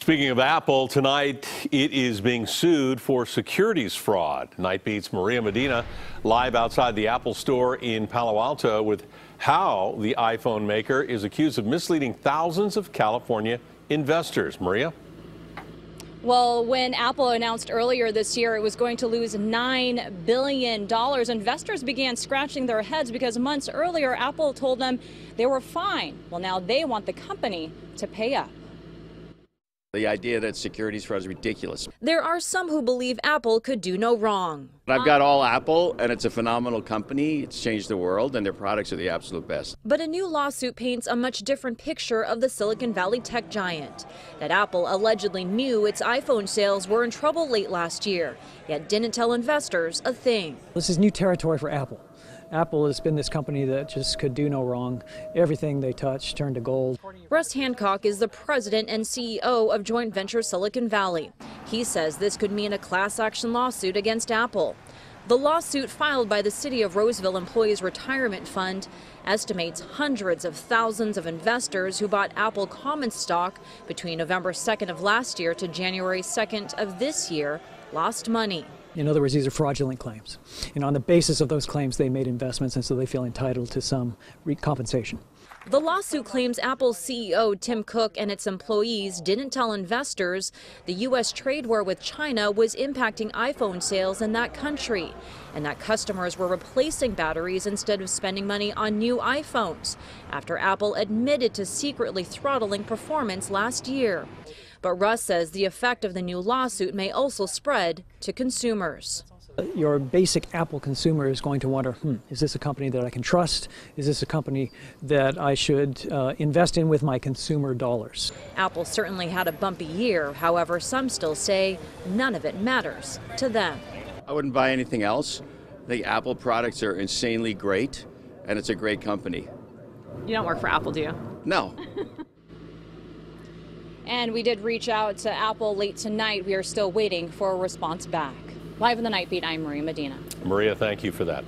Speaking of Apple, tonight it is being sued for securities fraud. Night Beat's Maria Medina live outside the Apple store in Palo Alto with how the iPhone maker is accused of misleading thousands of California investors. Maria? Well, when Apple announced earlier this year it was going to lose $9 billion, investors began scratching their heads because months earlier Apple told them they were fine. Well, now they want the company to pay up. The idea that securities fraud is ridiculous. There are some who believe Apple could do no wrong. I've got all Apple, and it's a phenomenal company. It's changed the world, and their products are the absolute best. But a new lawsuit paints a much different picture of the Silicon Valley tech giant. That Apple allegedly knew its iPhone sales were in trouble late last year, yet didn't tell investors a thing. This is new territory for Apple. Apple has been this company that just could do no wrong. Everything they touch turned to gold. Russ Hancock is the president and CEO of joint venture Silicon Valley. He says this could mean a class action lawsuit against Apple. The lawsuit filed by the City of Roseville Employees Retirement Fund estimates hundreds of thousands of investors who bought Apple common stock between November 2nd of last year to January 2nd of this year lost money. In other words, these are fraudulent claims. And on the basis of those claims, they made investments, and so they feel entitled to some compensation. The lawsuit claims Apple's CEO Tim Cook and its employees didn't tell investors the U.S. trade war with China was impacting iPhone sales in that country, and that customers were replacing batteries instead of spending money on new iPhones, after Apple admitted to secretly throttling performance last year. But Russ says the effect of the new lawsuit may also spread to consumers. Your basic Apple consumer is going to wonder, is this a company that I can trust? Is this a company that I should invest in with my consumer dollars? Apple certainly had a bumpy year. However, some still say none of it matters to them. I wouldn't buy anything else. The Apple products are insanely great, and it's a great company. You don't work for Apple, do you? No. And we did reach out to Apple late tonight. We are still waiting for a response back. Live in the Night Beat, I'm Maria Medina. Maria, thank you for that.